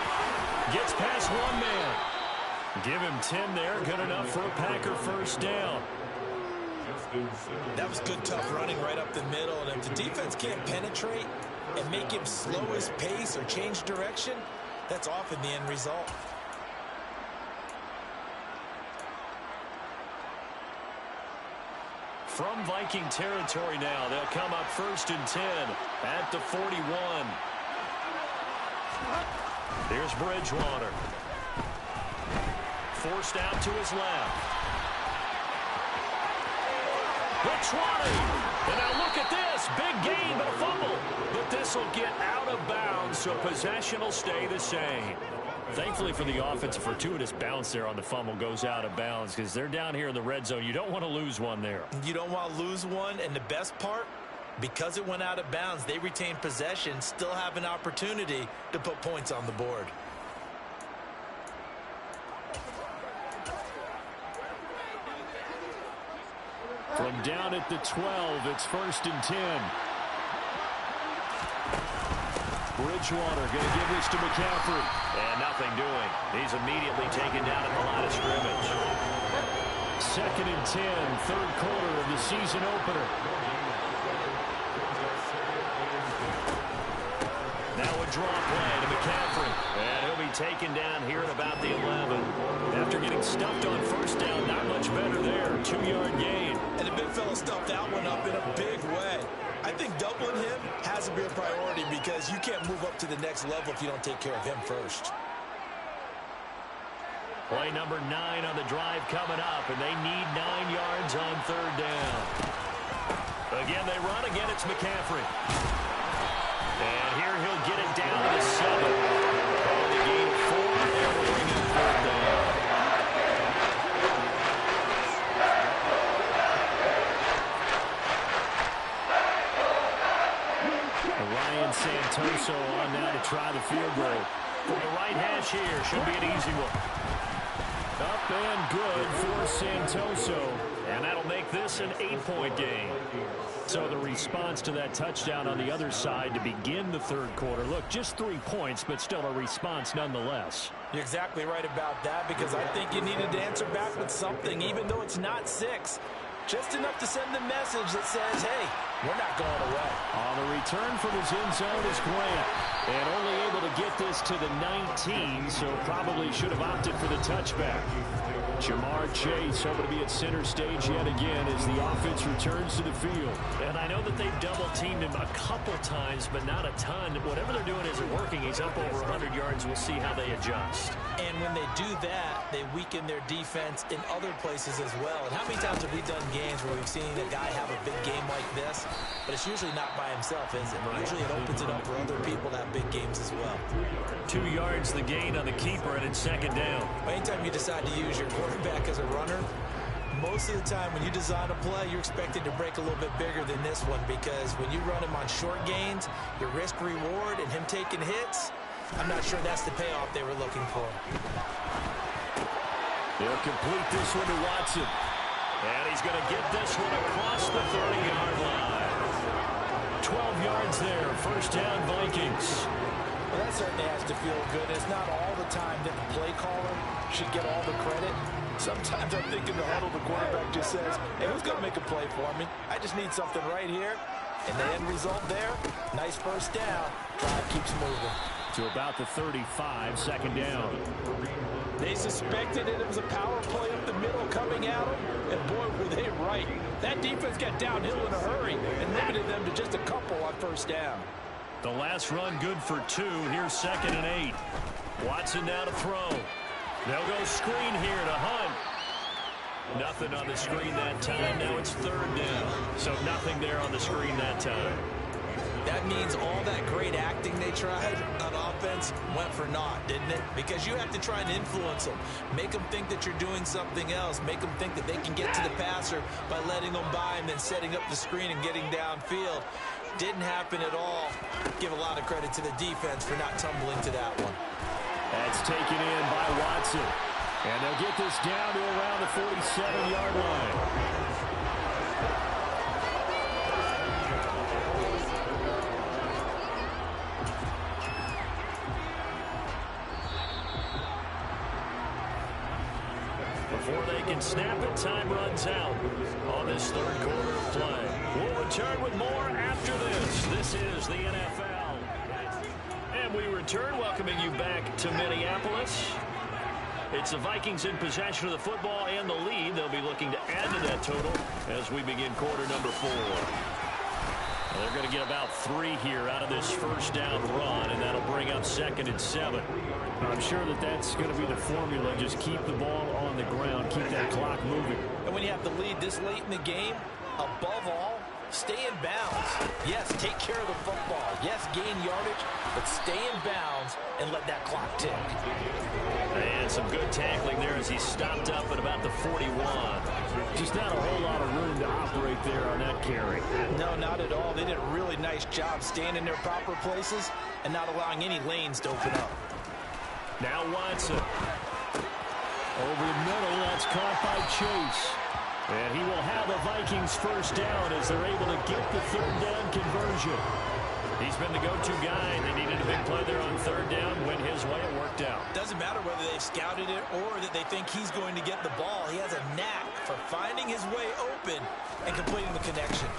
Gets past one man. Give him 10 there. Good enough for a Packer first down. That was good, tough running right up the middle. And if the defense can't penetrate and make him slow his pace or change direction, that's often the end result. From Viking territory now, they'll come up 1st and 10 at the 41. Here's Bridgewater. Forced out to his left. Bridgewater. And now look at this. Big gain, but a fumble. But this will get out of bounds, so possession will stay the same. Thankfully for the offense, a fortuitous bounce there on the fumble goes out of bounds because they're down here in the red zone. You don't want to lose one there. You don't want to lose one, and the best part, because it went out of bounds, they retain possession, still have an opportunity to put points on the board. From down at the 12, it's 1st and 10. Bridgewater going to give this to McCaffrey. And nothing doing. He's immediately taken down at the line of scrimmage. 2nd and 10, 3rd quarter of the season opener. Now a draw play to McCaffrey. And he'll be taken down here at about the 11. After getting stuffed on 1st down, not much better there. 2-yard gain. And the big fella stuffed that one up in a big way. I think doubling him has to be a priority because you can't move up to the next level if you don't take care of him first. Play number 9 on the drive coming up, and they need 9 yards on 3rd down. Again, they run. Again, it's McCaffrey. And here he'll get it down to 7. And the gain 4, and will bring in 3rd down. Ryan Santoso on now to try the field goal. From the right hash here, should be an easy one. Up and good for Santoso. And that'll make this an 8-point game. So the response to that touchdown on the other side to begin the 3rd quarter. Look, just 3 points, but still a response nonetheless. You're exactly right about that because I think you needed to answer back with something, even though it's not 6. Just enough to send the message that says, hey, we're not going away. On the return from his end zone is Grant. And only able to get this to the 19, so probably should have opted for the touchback. Jamar Chase over to be at center stage yet again as the offense returns to the field. And I know that they've double-teamed him a couple times, but not a ton. Whatever they're doing isn't working. He's up over 100 yards. We'll see how they adjust. And when they do that, they weaken their defense in other places as well. And how many times have we done games where we've seen a guy have a big game like this? But it's usually not by himself, is it? Right. Usually it opens it up for other people to have big games as well. 2 yards the gain on the keeper, and it's 2nd down. Anytime you decide to use your quarterback as a runner, most of the time when you design a play, you're expected to break a little bit bigger than this one because when you run him on short gains, your risk-reward and him taking hits, I'm not sure that's the payoff they were looking for. He'll complete this one to Watson. And he's going to get this one across the 30-yard line. 12 yards there, 1st down Vikings. Well, that certainly has to feel good. It's not all the time that the play caller should get all the credit. Sometimes I'm thinking the huddle, the quarterback just says, hey, who's going to make a play for me? I just need something right here. And the end result there, nice 1st down. Drive keeps moving. To about the 35, 2nd down. They suspected it was a power play up the middle coming at them, and boy, were they right. That defense got downhill in a hurry and limited them to just a couple on 1st down. The last run good for 2. Here's 2nd and 8. Watson now to throw. They'll go screen here to Hunt. Nothing on the screen that time. Now it's 3rd down. So nothing there on the screen that time. That means all that great acting they tried on offense went for naught, didn't it? Because you have to try and influence them. Make them think that you're doing something else. Make them think that they can get to the passer by letting them by and then setting up the screen and getting downfield. Didn't happen at all. Give a lot of credit to the defense for not tumbling to that one. That's taken in by Watson. And they'll get this down to around the 47-yard line. before they can snap it. Time runs out on this third quarter of play. We'll return with more after this. This is the NFL. And we return, welcoming you back to Minneapolis. It's the Vikings in possession of the football and the lead. They'll be looking to add to that total as we begin quarter number 4. They're going to get about 3 here out of this first down run, and that'll bring up 2nd and 7. I'm sure that that's going to be the formula. Just keep the ball on the ground, keep that clock moving. And when you have the lead this late in the game, above all, stay in bounds. Yes, take care of the football. Yes, gain yardage, but stay in bounds and let that clock tick. And some good tackling there as he stopped up at about the 41. Just not a whole lot of room to operate there on that carry. No, not at all. They did a really nice job staying in their proper places and not allowing any lanes to open up. Now Watson. Over the middle, that's caught by Chase. And he will have the Vikings first down as they're able to get the third down conversion. He's been the go-to guy. They needed a big play there on third down. Went his way. It worked out. Doesn't matter whether they've scouted it or that they think he's going to get the ball. He has a knack for finding his way open and completing the connection.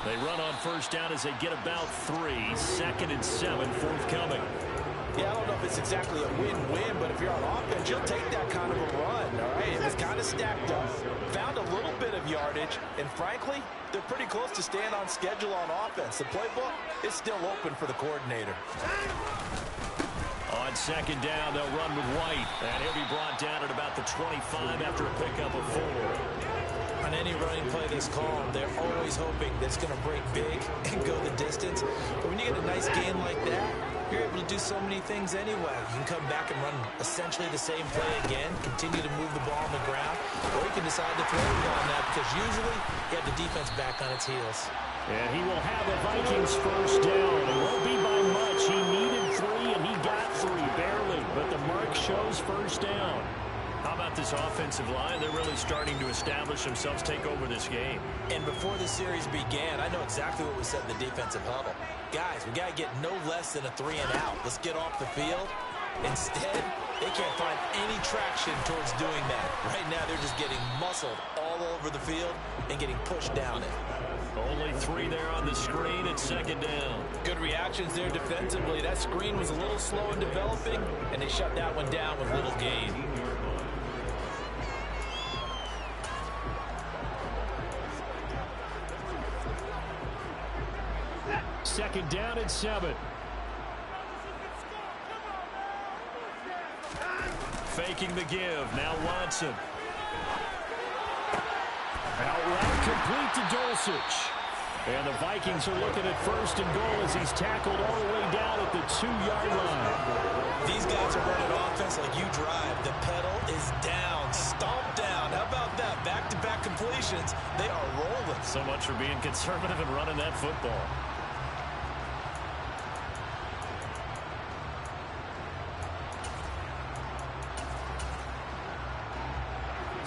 They run on first down as they get about 3. 2nd and 7 forthcoming. Yeah, I don't know if it's exactly a win-win, but if you're on offense, you'll take that kind of a run, all right? It was kind of stacked up, found a little bit of yardage, and frankly, they're pretty close to staying on schedule on offense. The playbook is still open for the coordinator. On 2nd down, they'll run with White, and he'll be brought down at about the 25 after a pickup of 4. On any running play this call, they're always hoping that it's going to break big and go the distance. But when you get a nice gain like that, you're able to do so many things anyway. You can come back and run essentially the same play again, continue to move the ball on the ground, or you can decide to throw the ball on that because usually you have the defense back on its heels. And he will have the Vikings first down. It won't be by much. He needed 3, and he got 3, barely. But the mark shows first down. How about this offensive line? They're really starting to establish themselves, take over this game. And before the series began, I know exactly what was said in the defensive huddle. Guys, we got to get no less than a 3 and out. Let's get off the field. Instead, they can't find any traction towards doing that. Right now, they're just getting muscled all over the field and getting pushed down it. Only 3 there on the screen at 2nd down. Good reactions there defensively. That screen was a little slow in developing, and they shut that one down with little gain. Second down and 7. Faking the give. Now Watson. Out route complete to Dulcich. And the Vikings are looking at 1st and goal as he's tackled all the way down at the 2-yard line. These guys are running offense like you drive. The pedal is down, stomped down. How about that? Back-to-back completions. They are rolling. So much for being conservative and running that football.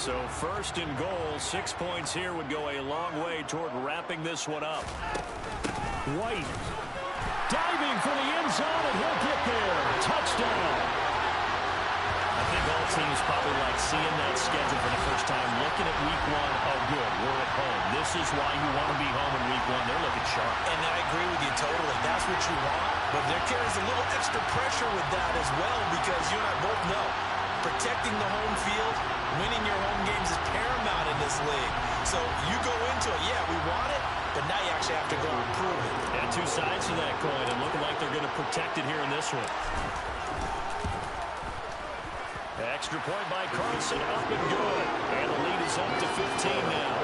So 1st and goal, 6 points here would go a long way toward wrapping this one up. White diving for the end zone, and he'll get there. Touchdown. I think all teams probably like seeing that schedule for the first time, looking at week 1. Oh, good, we're at home. This is why you want to be home in week 1. They're looking sharp. And I agree with you totally. That's what you want. But there carries a little extra pressure with that as well because you and I both know protecting the home field, winning your home games is paramount in this league. So you go into it, yeah, we want it, but now you actually have to go and prove it. And 2 sides to that coin, and looking like they're going to protect it here in this one. Extra point by Carson, up and good. And the lead is up to 15 now.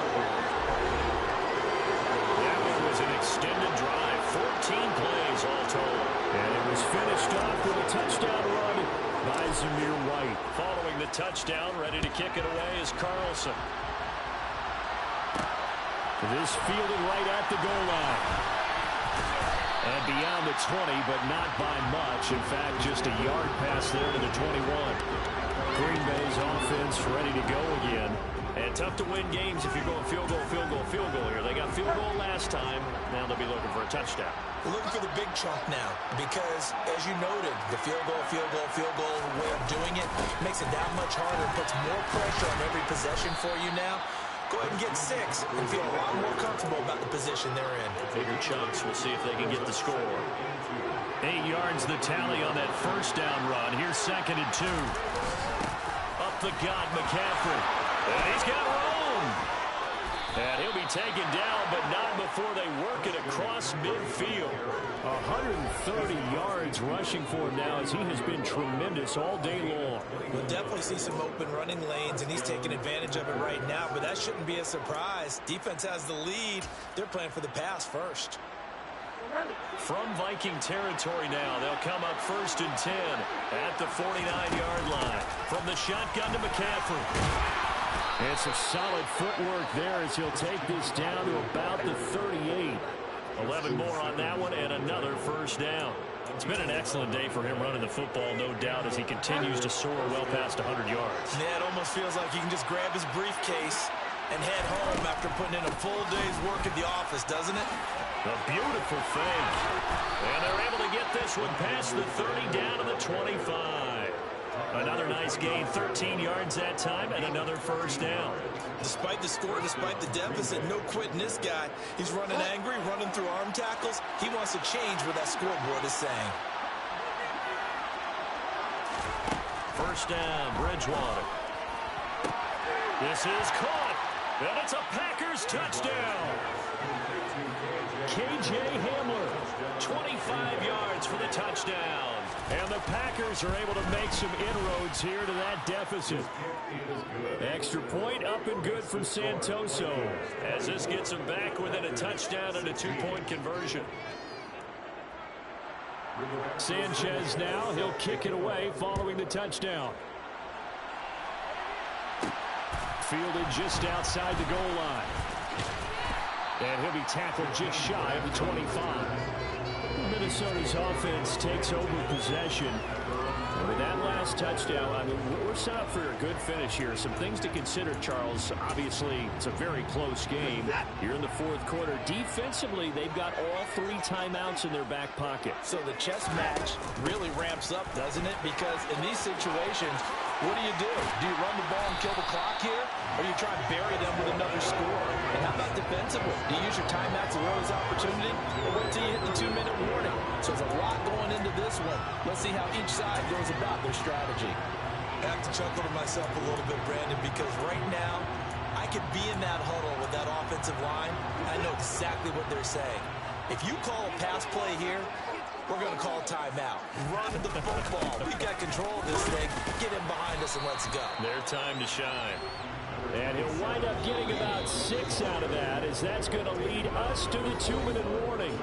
That one was an extended drive, 14 plays all told. And it was finished off with a touchdown run by Zamir White. Following the touchdown, ready to kick it away is Carlson. This fielded right at the goal line. And beyond the 20, but not by much. In fact, just a yard pass there to the 21. Green Bay's offense ready to go again. And tough to win games if you're going field goal, field goal, field goal here. They got field goal last time. Now they'll be looking for a touchdown. We're looking for the big chunk now because, as you noted, the field goal way of doing it makes it that much harder and puts more pressure on every possession for you now. Go ahead and get 6 and feel a lot more comfortable about the position they're in. Bigger chunks. We'll see if they can get the score. 8 yards the tally on that first down run. Here's 2nd and 2. Up the gut, McCaffrey. And he's got room. And he'll be taken down, but not before they work it across midfield. 130 yards rushing for him now as he has been tremendous all day long. We'll definitely see some open running lanes, and he's taking advantage of it right now, but that shouldn't be a surprise. Defense has the lead. They're playing for the pass first. From Viking territory now, they'll come up 1st and 10 at the 49-yard line. From the shotgun to McCaffrey. And some solid footwork there as he'll take this down to about the 38. 11 more on that one and another first down. It's been an excellent day for him running the football, no doubt, as he continues to soar well past 100 yards. Yeah, it almost feels like he can just grab his briefcase and head home after putting in a full day's work at the office, doesn't it? A beautiful fake. And they're able to get this one past the 30 down to the 25. Another nice gain, 13 yards that time, and another first down. Despite the score, despite the deficit, no quitting this guy. He's running angry, running through arm tackles. He wants to change what that scoreboard is saying. First down, Bridgewater. This is caught, and it's a Packers touchdown. K.J. Hamler, 25 yards for the touchdown. And the Packers are able to make some inroads here to that deficit. Extra point up and good from Santoso as this gets him back within a touchdown and a 2-point conversion. Sanchez now, he'll kick it away following the touchdown. Fielded just outside the goal line. And he'll be tackled just shy of the 25. Minnesota's offense takes over possession. With that last touchdown, I mean, we're set up for a good finish here. Some things to consider, Charles. Obviously, it's a very close game. You're in the 4th quarter. Defensively, they've got all 3 timeouts in their back pocket. So the chess match really ramps up, doesn't it? Because in these situations, what do? Do you run the ball and kill the clock here? Or do you try and bury them with another score? And how about defensively? Do you use your timeouts to throw this opportunity? Or wait till you hit the 2-minute warning? So there's a lot going into this one. Let's see how each side goes about their strategy. I have to chuckle to myself a little bit, Brandon, because right now, I could be in that huddle with that offensive line. I know exactly what they're saying. If you call a pass play here, we're going to call timeout. Run the football. We've got control of this thing. Get in behind us and let's go. Their time to shine. And he'll wind up getting about 6 out of that, as that's going to lead us to the 2-minute warning.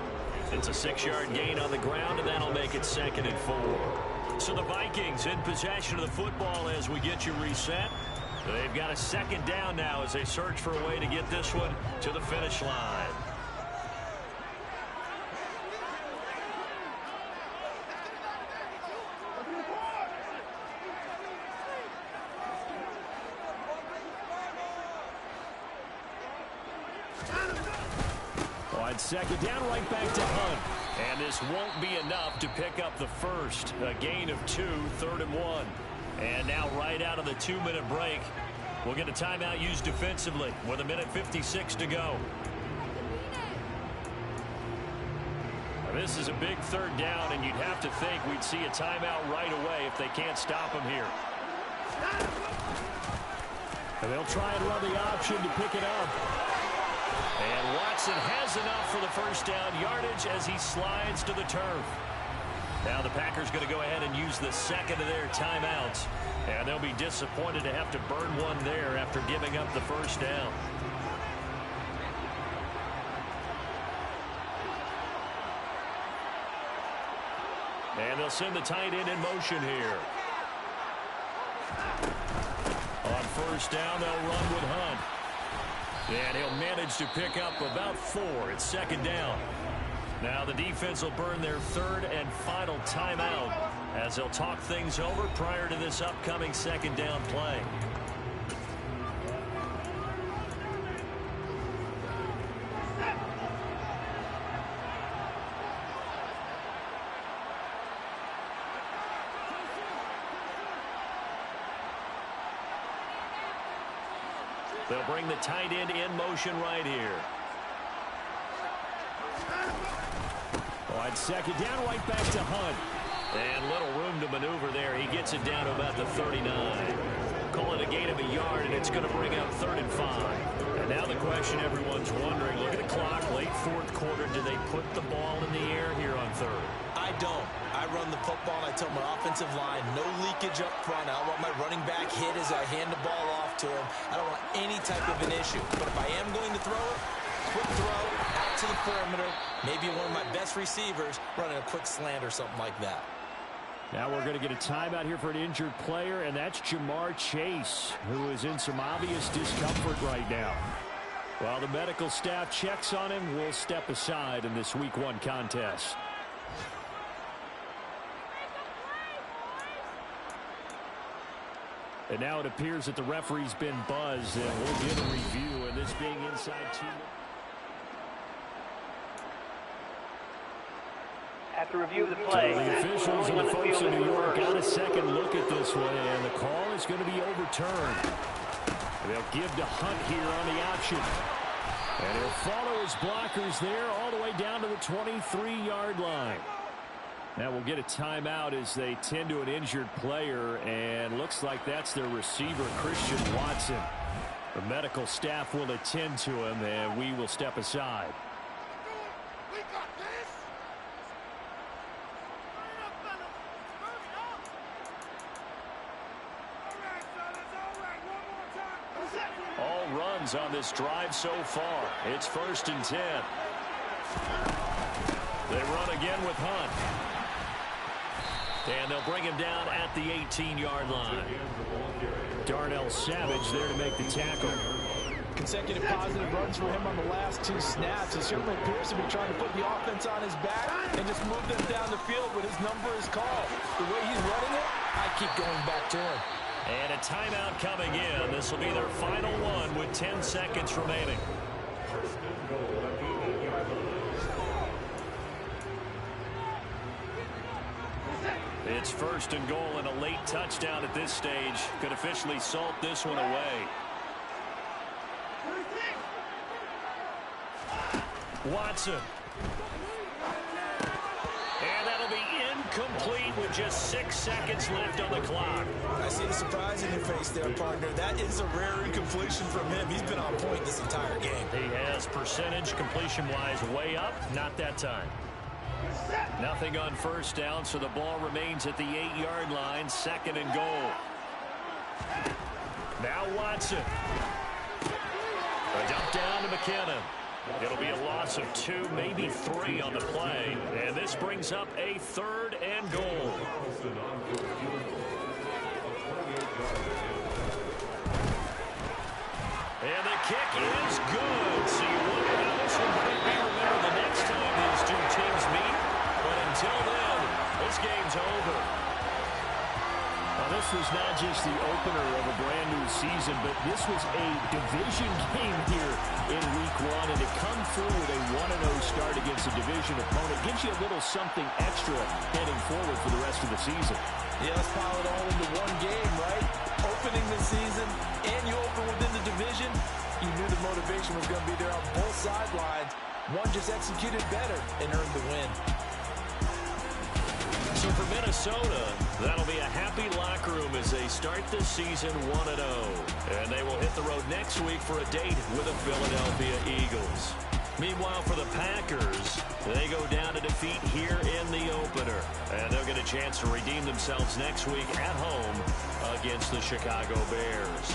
It's a 6-yard gain on the ground, and that'll make it 2nd and 4. So the Vikings in possession of the football as we get you reset. They've got a 2nd down now as they search for a way to get this one to the finish line. On 2nd down, right back to Hunt. And this won't be enough to pick up the first. A gain of 2, 3rd and 1. And now right out of the 2-minute break, we'll get a timeout used defensively with 1:56 to go. This is a big 3rd down, and you'd have to think we'd see a timeout right away if they can't stop him here. And they'll try and run the option to pick it up. And Watson has enough for the first down yardage as he slides to the turf. Now the Packers going to go ahead and use the 2nd of their timeouts. And they'll be disappointed to have to burn one there after giving up the first down. And they'll send the tight end in motion here. On first down, they'll run with Hunt. And he'll manage to pick up about 4. It's 2nd down. Now the defense will burn their 3rd and final timeout as they'll talk things over prior to this upcoming 2nd down play. They'll bring the tight end in motion right here. On second down, right back to Hunt. And little room to maneuver there. He gets it down to about the 39. Call it a gain of a yard, and it's going to bring up 3rd and 5. And now the question everyone's wondering, look at the clock, late 4th quarter. Do they put the ball in the air here on 3rd? I don't. I run the football, and I tell my offensive line, no leakage up front. I don't want my running back hit as I hand the ball off to him. I don't want any type of an issue. But if I am going to throw it, quick throw, out to the perimeter, maybe one of my best receivers running a quick slant or something like that. Now we're going to get a timeout here for an injured player, and that's Jamar Chase, who is in some obvious discomfort right now. While the medical staff checks on him, we'll step aside in this Week 1 contest. And now it appears that the referee's been buzzed, and we'll get a review, and this being inside 2 minutes. After review of the play, the officials and the folks in New York got a second look at this one, and the call is going to be overturned. They'll give to Hunt here on the option. And he'll follow his blockers there all the way down to the 23-yard line. Now we'll get a timeout as they tend to an injured player, and looks like that's their receiver, Christian Watson. The medical staff will attend to him, and we will step aside. All runs on this drive so far. It's 1st and 10. They run again with Hunt. And they'll bring him down at the 18-yard line. Darnell Savage there to make the tackle. Consecutive positive runs for him on the last 2 snaps. He certainly appears to be trying to put the offense on his back and just move them down the field when his number is called. The way he's running it, I keep going back to him. And a timeout coming in. This will be their final one with 10 seconds remaining. It's 1st and goal, and a late touchdown at this stage could officially salt this one away. Watson. And that'll be incomplete with just 6 seconds left on the clock. I see the surprise in your face there, partner. That is a rare incompletion from him. He's been on point this entire game. He has percentage completion-wise way up. Not that time. Nothing on 1st down, so the ball remains at the 8-yard line. 2nd and goal. Now Watson. A dump down to McKinnon. It'll be a loss of 2, maybe 3 on the play. And this brings up a 3rd and goal. And the kick is good. So you wonder how this one might be remembered the next time these 2 teams meet. But until then, this game's over. Now, this was not just the opener of a brand new season, but this was a division game here in Week 1. And to come through with a 1-0 start against a division opponent gives you a little something extra heading forward for the rest of the season. Yeah, let's pile it all into one game, right? Opening the season, and you open within the division. You knew the motivation was going to be there on both sidelines. One just executed better and earned the win. So for Minnesota, that'll be a happy locker room as they start the season 1-0. And they will hit the road next week for a date with the Philadelphia Eagles. Meanwhile, for the Packers, they go down to defeat here in the opener. And they'll get a chance to redeem themselves next week at home against the Chicago Bears.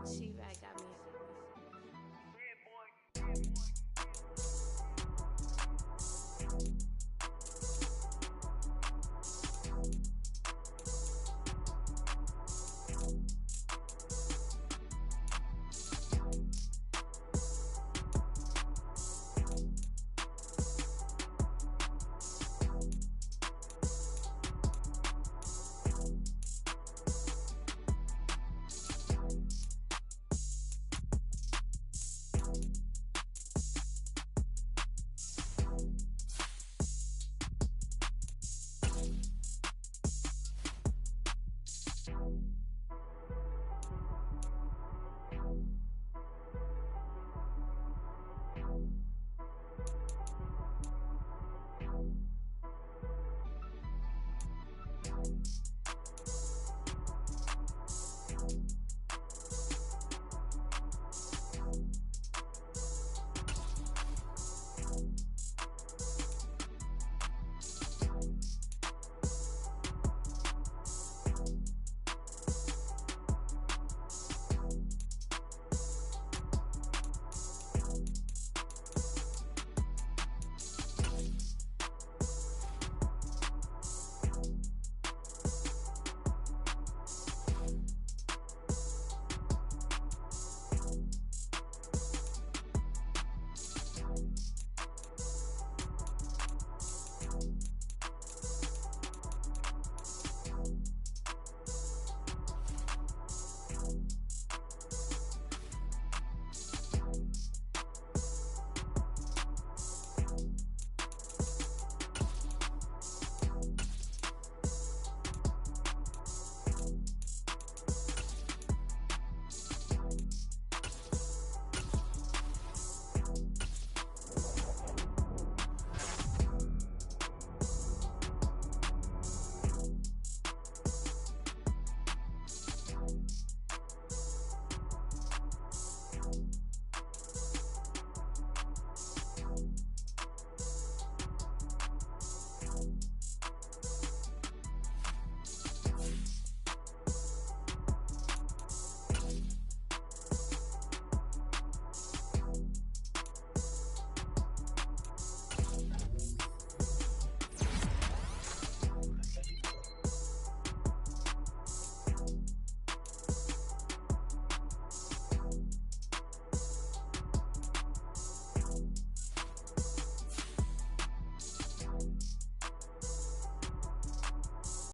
She-Rag got me.